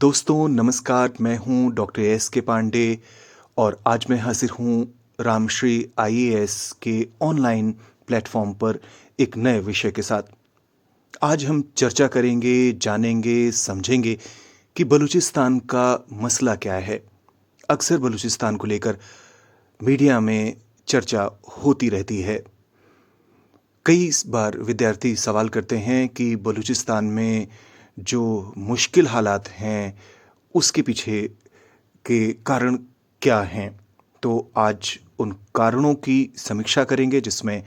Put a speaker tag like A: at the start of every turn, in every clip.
A: दोस्तों नमस्कार, मैं हूं डॉक्टर एस के पांडे और आज मैं हाजिर हूं रामश्री आईएएस के ऑनलाइन प्लेटफॉर्म पर एक नए विषय के साथ। आज हम चर्चा करेंगे, जानेंगे, समझेंगे कि बलूचिस्तान का मसला क्या है। अक्सर बलूचिस्तान को लेकर मीडिया में चर्चा होती रहती है। कई बार विद्यार्थी सवाल करते हैं कि बलूचिस्तान में जो मुश्किल हालात हैं उसके पीछे के कारण क्या हैं। तो आज उन कारणों की समीक्षा करेंगे जिसमें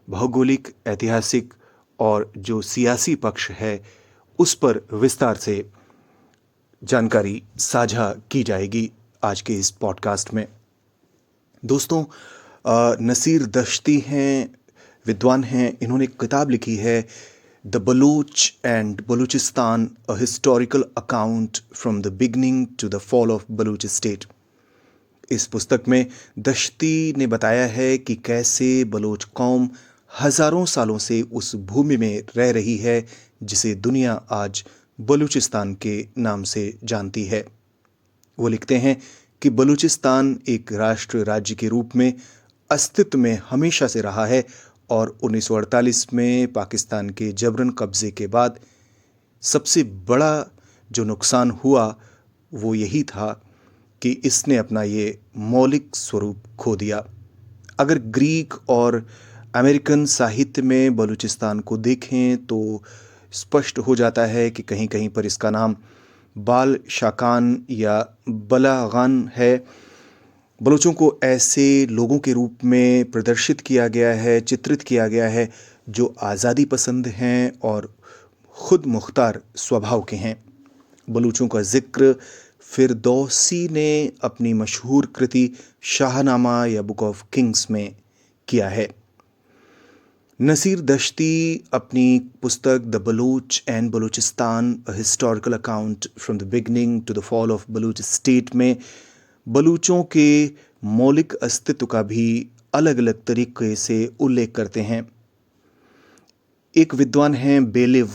A: भौगोलिक, ऐतिहासिक और जो सियासी पक्ष है उस पर विस्तार से जानकारी साझा की जाएगी आज के इस पॉडकास्ट में। दोस्तों, नसीर दश्ती हैं, विद्वान हैं। इन्होंने एक किताब लिखी है the Baloch and Balochistan, a historical account from the beginning to the fall of Baloch state. इस पुस्तक में दश्ती ने बताया है कि कैसे बलोच कौम हजारों सालों से उस भूमि में रह रही है जिसे दुनिया आज बलूचिस्तान के नाम से जानती है। वो लिखते हैं कि बलूचिस्तान एक राष्ट्र राज्य के रूप में अस्तित्व में हमेशा से रहा है और 1948 में पाकिस्तान के जबरन कब्जे के बाद सबसे बड़ा जो नुकसान हुआ वो यही था कि इसने अपना ये मौलिक स्वरूप खो दिया। अगर ग्रीक और अमेरिकन साहित्य में बलूचिस्तान को देखें तो स्पष्ट हो जाता है कि कहीं कहीं पर इसका नाम बाल शाकान या बलागान है। बलूचों को ऐसे लोगों के रूप में प्रदर्शित किया गया है, चित्रित किया गया है जो आज़ादी पसंद हैं और खुद मुख्तार स्वभाव के हैं। बलूचों का जिक्र फिरदौसी ने अपनी मशहूर कृति शाहनामा या बुक ऑफ किंग्स में किया है। नसीर दश्ती अपनी पुस्तक the Baloch and Balochistan, a historical account from the beginning to the fall of Baloch state में बलूचों के मौलिक अस्तित्व का भी अलग अलग तरीके से उल्लेख करते हैं। एक विद्वान हैं बेलिव,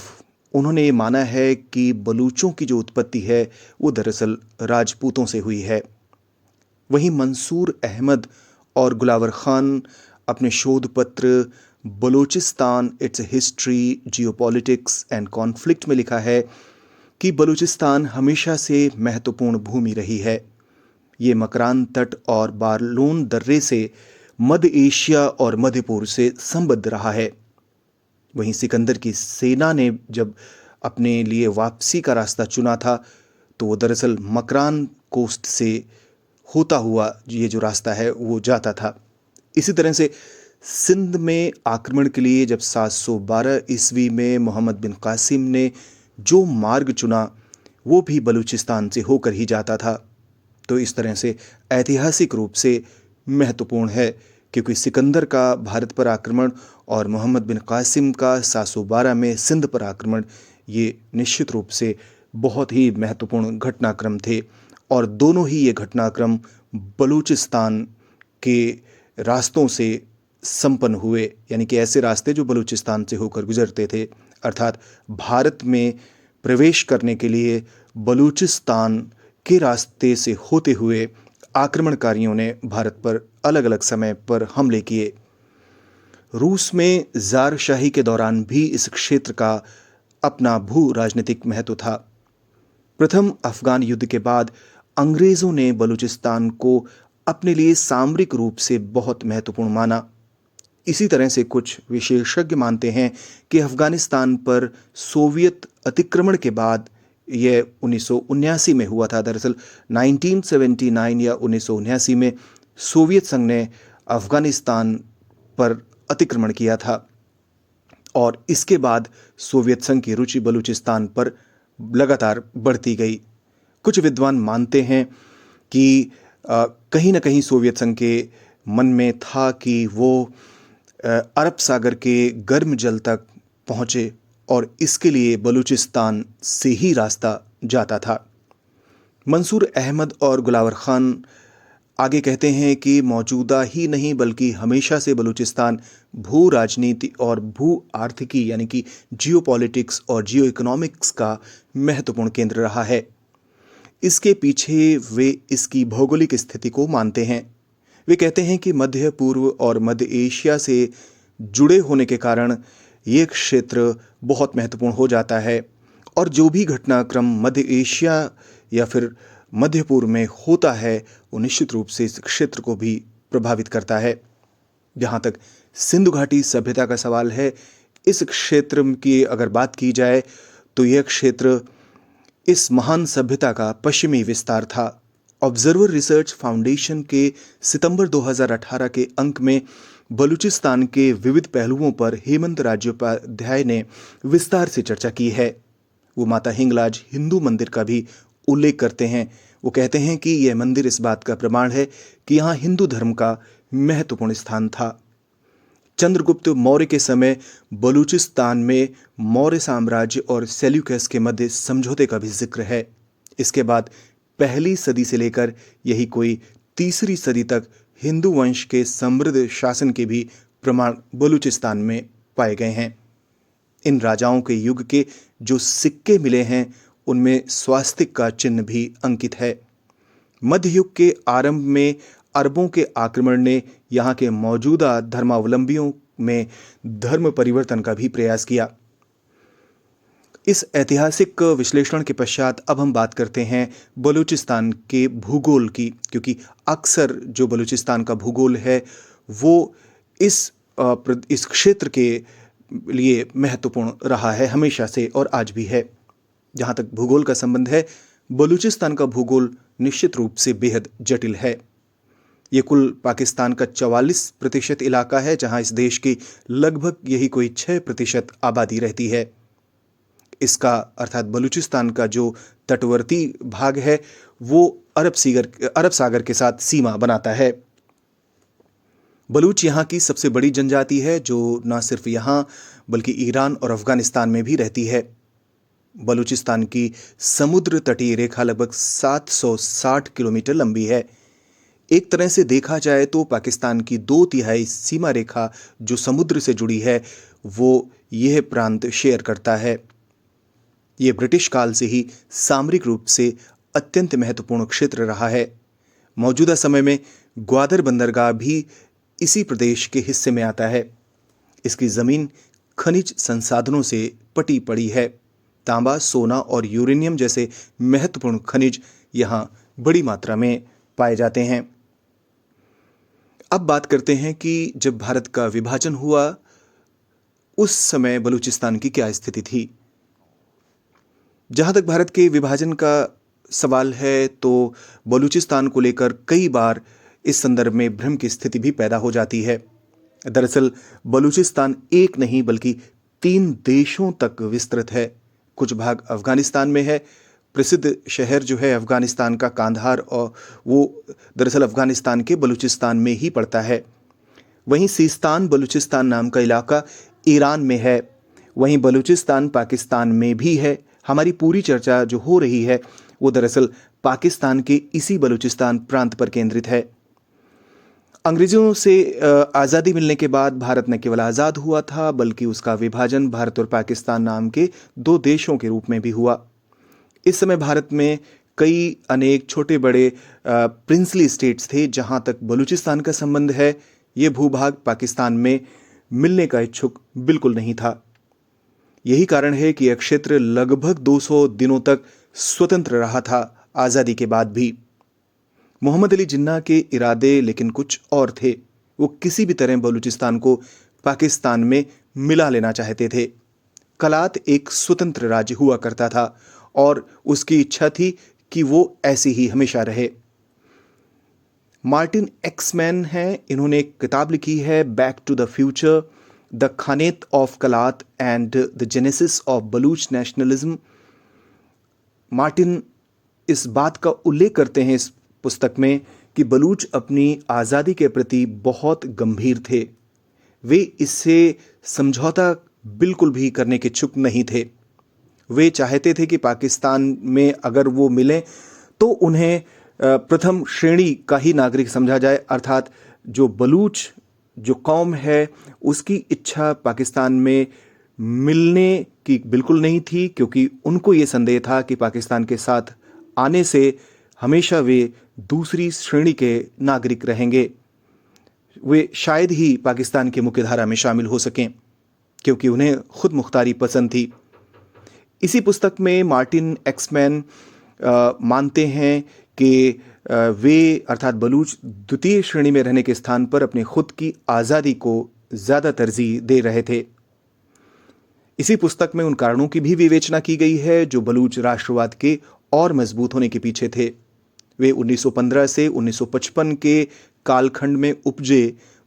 A: उन्होंने ये माना है कि बलूचों की जो उत्पत्ति है वो दरअसल राजपूतों से हुई है। वहीं मंसूर अहमद और गुलावर खान अपने शोध पत्र Balochistan, it's history, geopolitics and conflict में लिखा है कि बलूचिस्तान हमेशा से महत्वपूर्ण भूमि रही है। ये मकरान तट और बारलून दर्रे से मध्य एशिया और मध्य पूर्व से संबद्ध रहा है। वहीं सिकंदर की सेना ने जब अपने लिए वापसी का रास्ता चुना था तो वो दरअसल मकरान कोस्ट से होता हुआ ये जो रास्ता है वो जाता था। इसी तरह से सिंध में आक्रमण के लिए जब 712 ईस्वी में मोहम्मद बिन कासिम ने जो मार्ग चुना वो भी बलूचिस्तान से होकर ही जाता था। तो इस तरह से ऐतिहासिक रूप से महत्वपूर्ण है क्योंकि सिकंदर का भारत पर आक्रमण और मोहम्मद बिन कासिम का 712 में सिंध पर आक्रमण ये निश्चित रूप से बहुत ही महत्वपूर्ण घटनाक्रम थे और दोनों ही ये घटनाक्रम बलूचिस्तान के रास्तों से संपन्न हुए, यानी कि ऐसे रास्ते जो बलूचिस्तान से होकर गुजरते थे। अर्थात भारत में प्रवेश करने के लिए बलूचिस्तान के रास्ते से होते हुए आक्रमणकारियों ने भारत पर अलग अलग समय पर हमले किए। रूस में ज़ारशाही के दौरान भी इस क्षेत्र का अपना भू राजनीतिक महत्व था। प्रथम अफगान युद्ध के बाद अंग्रेज़ों ने बलूचिस्तान को अपने लिए सामरिक रूप से बहुत महत्वपूर्ण माना। इसी तरह से कुछ विशेषज्ञ मानते हैं कि अफगानिस्तान पर सोवियत अतिक्रमण के बाद यह 1979 में हुआ था। दरअसल 1979 या 1979 में सोवियत संघ ने अफगानिस्तान पर अतिक्रमण किया था और इसके बाद सोवियत संघ की रुचि बलूचिस्तान पर लगातार बढ़ती गई। कुछ विद्वान मानते हैं कि कहीं ना कहीं सोवियत संघ के मन में था कि वो अरब सागर के गर्म जल तक पहुँचे और इसके लिए बलूचिस्तान से ही रास्ता जाता था। मंसूर अहमद और गुलावर खान आगे कहते हैं कि मौजूदा ही नहीं बल्कि हमेशा से बलूचिस्तान भू राजनीति और भू आर्थिकी यानी कि जियोपॉलिटिक्स और जियो इकोनॉमिक्स का महत्वपूर्ण केंद्र रहा है। इसके पीछे वे इसकी भौगोलिक स्थिति को मानते हैं। वे कहते हैं कि मध्य पूर्व और मध्य एशिया से जुड़े होने के कारण ये क्षेत्र बहुत महत्वपूर्ण हो जाता है और जो भी घटनाक्रम मध्य एशिया या फिर मध्य पूर्व में होता है वो निश्चित रूप से इस क्षेत्र को भी प्रभावित करता है। जहाँ तक सिंधु घाटी सभ्यता का सवाल है, इस क्षेत्र की अगर बात की जाए तो यह क्षेत्र इस महान सभ्यता का पश्चिमी विस्तार था। ऑब्जर्वर रिसर्च फाउंडेशन के सितंबर 2018 के अंक में बलूचिस्तान के विविध पहलुओं पर हेमंत राज्योपाध्याय ने विस्तार से चर्चा की है। वो माता हिंगलाज हिंदू मंदिर का भी उल्लेख करते हैं। वो कहते हैं कि यह मंदिर इस बात का प्रमाण है कि यहाँ हिंदू धर्म का महत्वपूर्ण स्थान था। चंद्रगुप्त मौर्य के समय बलूचिस्तान में मौर्य साम्राज्य और सेल्यूकस के मध्य समझौते का भी जिक्र है। इसके बाद पहली सदी से लेकर यही कोई तीसरी सदी तक हिंदू वंश के समृद्ध शासन के भी प्रमाण बलूचिस्तान में पाए गए हैं। इन राजाओं के युग के जो सिक्के मिले हैं उनमें स्वास्तिक का चिन्ह भी अंकित है। मध्य युग के आरंभ में अरबों के आक्रमण ने यहाँ के मौजूदा धर्मावलंबियों में धर्म परिवर्तन का भी प्रयास किया। इस ऐतिहासिक विश्लेषण के पश्चात अब हम बात करते हैं बलूचिस्तान के भूगोल की, क्योंकि अक्सर जो बलूचिस्तान का भूगोल है वो इस क्षेत्र के लिए महत्वपूर्ण रहा है हमेशा से और आज भी है। जहाँ तक भूगोल का संबंध है, बलूचिस्तान का भूगोल निश्चित रूप से बेहद जटिल है। ये कुल पाकिस्तान का 44% इलाका है, जहाँ इस देश की लगभग यही कोई 6% आबादी रहती है। इसका अर्थात बलूचिस्तान का जो तटवर्ती भाग है वो अरब सागर के साथ सीमा बनाता है। बलूच यहाँ की सबसे बड़ी जनजाति है जो न सिर्फ यहाँ बल्कि ईरान और अफगानिस्तान में भी रहती है। बलूचिस्तान की समुद्र तटीय रेखा लगभग 760 किलोमीटर लंबी है। एक तरह से देखा जाए तो पाकिस्तान की 2/3 सीमा रेखा जो समुद्र से जुड़ी है वो यह प्रांत शेयर करता है। ये ब्रिटिश काल से ही सामरिक रूप से अत्यंत महत्वपूर्ण क्षेत्र रहा है। मौजूदा समय में ग्वादर बंदरगाह भी इसी प्रदेश के हिस्से में आता है। इसकी जमीन खनिज संसाधनों से पटी पड़ी है। तांबा, सोना और यूरेनियम जैसे महत्वपूर्ण खनिज यहाँ बड़ी मात्रा में पाए जाते हैं। अब बात करते हैं कि जब भारत का विभाजन हुआ उस समय बलूचिस्तान की क्या स्थिति थी। जहाँ तक भारत के विभाजन का सवाल है तो बलूचिस्तान को लेकर कई बार इस संदर्भ में भ्रम की स्थिति भी पैदा हो जाती है। दरअसल बलूचिस्तान एक नहीं बल्कि 3 देशों तक विस्तृत है। कुछ भाग अफगानिस्तान में है। प्रसिद्ध शहर जो है अफगानिस्तान का कांधार, और वो दरअसल अफगानिस्तान के बलूचिस्तान में ही पड़ता है। वहीं सीस्तान बलूचिस्तान नाम का इलाका ईरान में है। वहीं बलूचिस्तान पाकिस्तान में भी है। हमारी पूरी चर्चा जो हो रही है वो दरअसल पाकिस्तान के इसी बलूचिस्तान प्रांत पर केंद्रित है। अंग्रेजों से आज़ादी मिलने के बाद भारत न केवल आज़ाद हुआ था बल्कि उसका विभाजन भारत और पाकिस्तान नाम के 2 देशों के रूप में भी हुआ। इस समय भारत में कई अनेक छोटे बड़े प्रिंसली स्टेट्स थे। जहाँ तक बलूचिस्तान का संबंध है ये भूभाग पाकिस्तान में मिलने का इच्छुक बिल्कुल नहीं था। यही कारण है कि यह क्षेत्र लगभग 200 दिनों तक स्वतंत्र रहा था आज़ादी के बाद भी। मोहम्मद अली जिन्ना के इरादे लेकिन कुछ और थे। वो किसी भी तरह बलूचिस्तान को पाकिस्तान में मिला लेना चाहते थे। कलात एक स्वतंत्र राज्य हुआ करता था और उसकी इच्छा थी कि वो ऐसी ही हमेशा रहे। मार्टिन एक्समैन हैं, इन्होंने एक किताब लिखी है back to the future, the Khanate of Kalat and the genesis of Baloch nationalism. Martin इस बात का उल्लेख करते हैं इस पुस्तक में कि बलूच अपनी आज़ादी के प्रति बहुत गंभीर थे। वे इससे समझौता बिल्कुल भी करने के इच्छुक नहीं थे। वे चाहते थे कि पाकिस्तान में अगर वो मिलें तो उन्हें प्रथम श्रेणी का ही नागरिक समझा जाए, अर्थात जो बलूच जो कौम है उसकी इच्छा पाकिस्तान में मिलने की बिल्कुल नहीं थी, क्योंकि उनको ये संदेह था कि पाकिस्तान के साथ आने से हमेशा वे दूसरी श्रेणी के नागरिक रहेंगे। वे शायद ही पाकिस्तान की मुख्यधारा में शामिल हो सकें, क्योंकि उन्हें खुद मुख्तारी पसंद थी। इसी पुस्तक में मार्टिन एक्समैन मानते हैं कि वे अर्थात बलूच द्वितीय श्रेणी में रहने के स्थान पर अपने खुद की आज़ादी को ज़्यादा तरजीह दे रहे थे। इसी पुस्तक में उन कारणों की भी विवेचना की गई है जो बलूच राष्ट्रवाद के और मजबूत होने के पीछे थे। वे 1915 से 1955 के कालखंड में उपजे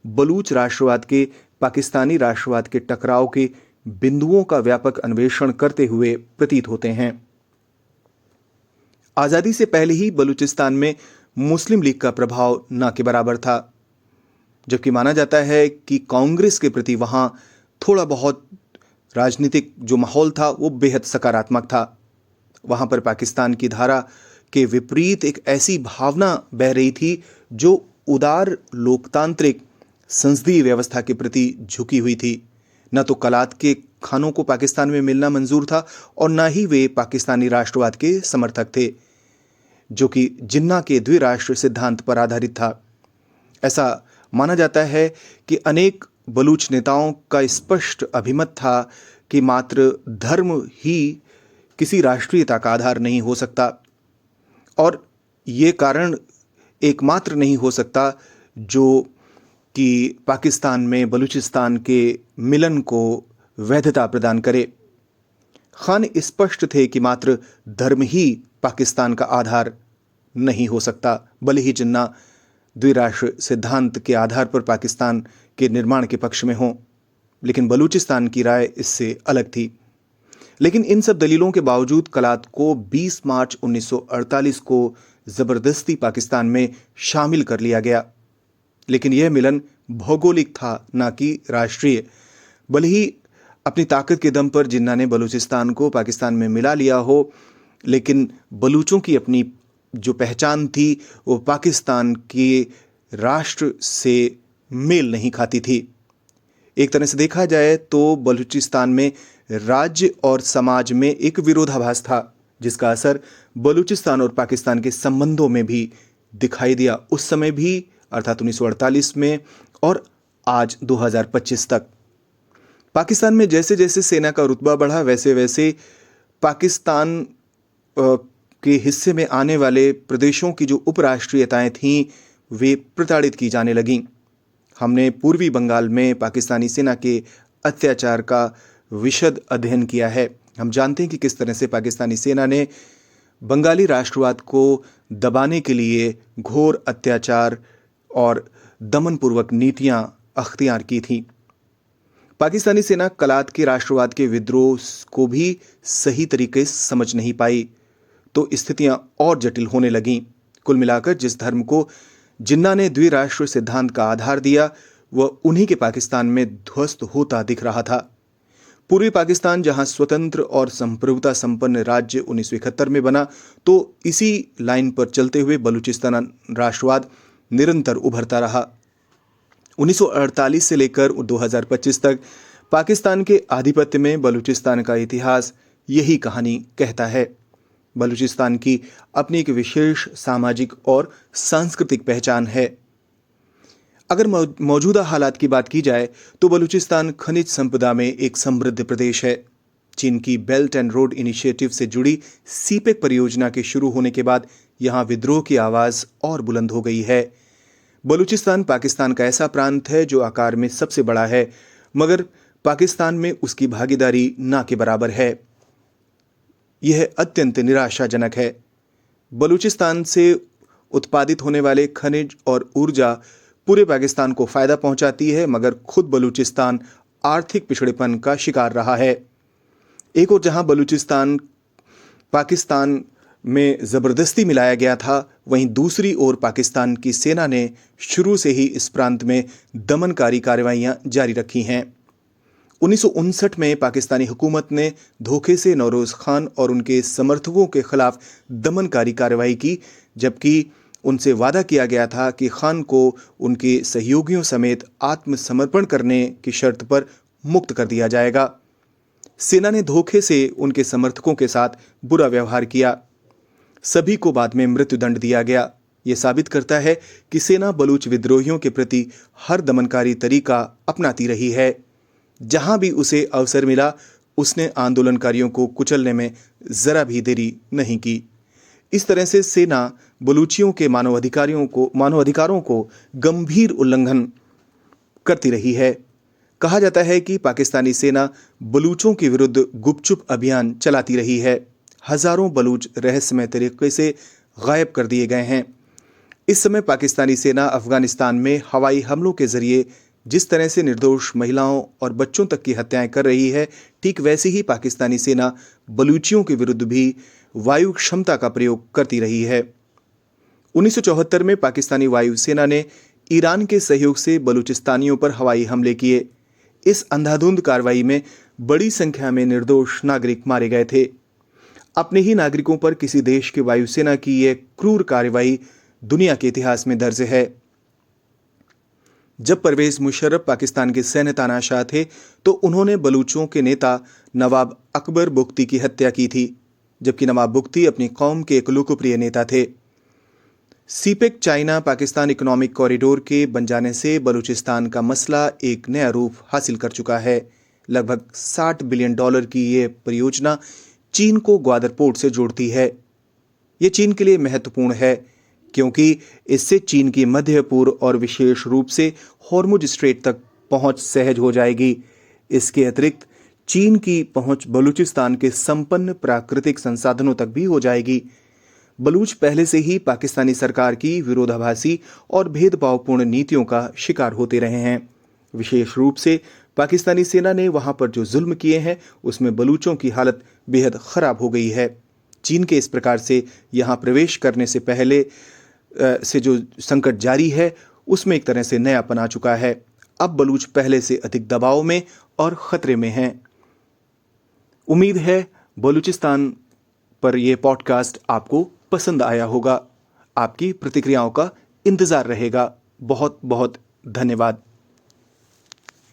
A: बलूच राष्ट्रवाद के पाकिस्तानी राष्ट्रवाद के टकराव के बिंदुओं का व्यापक अन्वेषण करते हुए प्रतीत होते हैं। आज़ादी से पहले ही बलूचिस्तान में मुस्लिम लीग का प्रभाव न के बराबर था, जबकि माना जाता है कि कांग्रेस के प्रति वहां थोड़ा बहुत राजनीतिक जो माहौल था वो बेहद सकारात्मक था। वहां पर पाकिस्तान की धारा के विपरीत एक ऐसी भावना बह रही थी जो उदार लोकतांत्रिक संसदीय व्यवस्था के प्रति झुकी हुई थी। न तो कलात के खानों को पाकिस्तान में मिलना मंजूर था और न ही वे पाकिस्तानी राष्ट्रवाद के समर्थक थे, जो कि जिन्ना के द्विराष्ट्र सिद्धांत पर आधारित था। ऐसा माना जाता है कि अनेक बलूच नेताओं का स्पष्ट अभिमत था कि मात्र धर्म ही किसी राष्ट्रीयता का आधार नहीं हो सकता, और ये कारण एकमात्र नहीं हो सकता जो कि पाकिस्तान में बलूचिस्तान के मिलन को वैधता प्रदान करे। खान स्पष्ट थे कि मात्र धर्म ही पाकिस्तान का आधार नहीं हो सकता, भले ही जिन्ना द्विराष्ट्र सिद्धांत के आधार पर पाकिस्तान के निर्माण के पक्ष में हो, लेकिन बलूचिस्तान की राय इससे अलग थी। लेकिन इन सब दलीलों के बावजूद कलात को 20 मार्च 1948 को जबरदस्ती पाकिस्तान में शामिल कर लिया गया। लेकिन यह मिलन भौगोलिक था, ना कि राष्ट्रीय। भले ही अपनी ताकत के दम पर जिन्ना ने बलूचिस्तान को पाकिस्तान में मिला लिया हो, लेकिन बलूचों की अपनी जो पहचान थी वो पाकिस्तान के राष्ट्र से मेल नहीं खाती थी। एक तरह से देखा जाए तो बलूचिस्तान में राज्य और समाज में एक विरोधाभास था, जिसका असर बलूचिस्तान और पाकिस्तान के संबंधों में भी दिखाई दिया, उस समय भी अर्थात 1948 में और आज 2025 तक। पाकिस्तान में जैसे जैसे सेना का रुतबा बढ़ा, वैसे वैसे पाकिस्तान के हिस्से में आने वाले प्रदेशों की जो उपराष्ट्रीयताएं थीं वे प्रताड़ित की जाने लगीं। हमने पूर्वी बंगाल में पाकिस्तानी सेना के अत्याचार का विशद अध्ययन किया है। हम जानते हैं कि किस तरह से पाकिस्तानी सेना ने बंगाली राष्ट्रवाद को दबाने के लिए घोर अत्याचार और दमनपूर्वक नीतियां अख्तियार की थीं। पाकिस्तानी सेना कलात के राष्ट्रवाद के विद्रोह को भी सही तरीके से समझ नहीं पाई, तो स्थितियां और जटिल होने लगीं। कुल मिलाकर जिस धर्म को जिन्ना ने द्विराष्ट्र सिद्धांत का आधार दिया वह उन्हीं के पाकिस्तान में ध्वस्त होता दिख रहा था। पूर्वी पाकिस्तान जहां स्वतंत्र और संप्रभुता संपन्न राज्य 1971 में बना, तो इसी लाइन पर चलते हुए बलूचिस्तान राष्ट्रवाद निरंतर उभरता रहा। 1948 से लेकर 2025 तक पाकिस्तान के आधिपत्य में बलूचिस्तान का इतिहास यही कहानी कहता है। बलूचिस्तान की अपनी एक विशेष सामाजिक और सांस्कृतिक पहचान है। अगर मौजूदा हालात की बात की जाए तो बलूचिस्तान खनिज संपदा में एक समृद्ध प्रदेश है। चीन की बेल्ट एंड रोड इनिशिएटिव से जुड़ी सीपेक परियोजना के शुरू होने के बाद यहां विद्रोह की आवाज और बुलंद हो गई है। बलूचिस्तान पाकिस्तान का ऐसा प्रांत है जो आकार में सबसे बड़ा है, मगर पाकिस्तान में उसकी भागीदारी ना के बराबर है। यह अत्यंत निराशाजनक है। बलूचिस्तान से उत्पादित होने वाले खनिज और ऊर्जा पूरे पाकिस्तान को फायदा पहुंचाती है, मगर खुद बलूचिस्तान आर्थिक पिछड़ेपन का शिकार रहा है। एक और जहां बलूचिस्तान पाकिस्तान में जबरदस्ती मिलाया गया था, वहीं दूसरी ओर पाकिस्तान की सेना ने शुरू से ही इस प्रांत में दमनकारी कार्रवाइयां जारी रखी हैं। 1959 में पाकिस्तानी हुकूमत ने धोखे से नौरोज खान और उनके समर्थकों के खिलाफ दमनकारी कार्रवाई की, जबकि उनसे वादा किया गया था कि खान को उनके सहयोगियों समेत आत्मसमर्पण करने की शर्त पर मुक्त कर दिया जाएगा। सेना ने धोखे से उनके समर्थकों के साथ बुरा व्यवहार किया। सभी को बाद में मृत्युदंड दिया गया। ये साबित करता है कि सेना बलूच विद्रोहियों के प्रति हर दमनकारी तरीका अपनाती रही है। जहां भी उसे अवसर मिला, उसने आंदोलनकारियों को कुचलने में जरा भी देरी नहीं की। इस तरह से सेना बलूचियों के मानवाधिकारों को गंभीर उल्लंघन करती रही है। कहा जाता है कि पाकिस्तानी सेना बलूचों के विरुद्ध गुपचुप अभियान चलाती रही है। हजारों बलूच रहस्यमय तरीके से गायब कर दिए गए हैं। इस समय पाकिस्तानी सेना अफगानिस्तान में हवाई हमलों के जरिए जिस तरह से निर्दोष महिलाओं और बच्चों तक की हत्याएं कर रही है, ठीक वैसे ही पाकिस्तानी सेना बलूचियों के विरुद्ध भी वायु क्षमता का प्रयोग करती रही है। 1974 में पाकिस्तानी वायुसेना ने ईरान के सहयोग से बलूचिस्तानियों पर हवाई हमले किए। इस अंधाधुंध कार्रवाई में बड़ी संख्या में निर्दोष नागरिक मारे गए थे। अपने ही नागरिकों पर किसी देश की वायुसेना की यह क्रूर कार्रवाई दुनिया के इतिहास में दर्ज है। जब परवेज मुशर्रफ पाकिस्तान के सैन्य तानाशाह थे तो उन्होंने बलूचों के नेता नवाब अकबर बुख्ती की हत्या की थी, जबकि नवाब बुख्ती अपनी कौम के एक लोकप्रिय नेता थे। CPEC China Pakistan economic corridor के बन जाने से बलूचिस्तान का मसला एक नया रूप हासिल कर चुका है। लगभग $60 बिलियन की ये परियोजना चीन को ग्वादर पोर्ट से जोड़ती है। ये चीन के लिए महत्वपूर्ण है क्योंकि इससे चीन की मध्य पूर्व और विशेष रूप से हॉर्मुज स्ट्रेट तक पहुंच सहज हो जाएगी। इसके अतिरिक्त चीन की पहुंच बलूचिस्तान के संपन्न प्राकृतिक संसाधनों तक भी हो जाएगी। बलूच पहले से ही पाकिस्तानी सरकार की विरोधाभासी और भेदभावपूर्ण नीतियों का शिकार होते रहे हैं। विशेष रूप से पाकिस्तानी सेना ने वहां पर जो जुल्म किए हैं, उसमें बलूचों की हालत बेहद खराब हो गई है। चीन के इस प्रकार से यहां प्रवेश करने से पहले से जो संकट जारी है, उसमें एक तरह से नयापन आ चुका है। अब बलूच पहले से अधिक दबाव में और खतरे में हैं। उम्मीद है बलूचिस्तान पर यह पॉडकास्ट आपको पसंद आया होगा। आपकी प्रतिक्रियाओं का इंतजार रहेगा। बहुत बहुत धन्यवाद।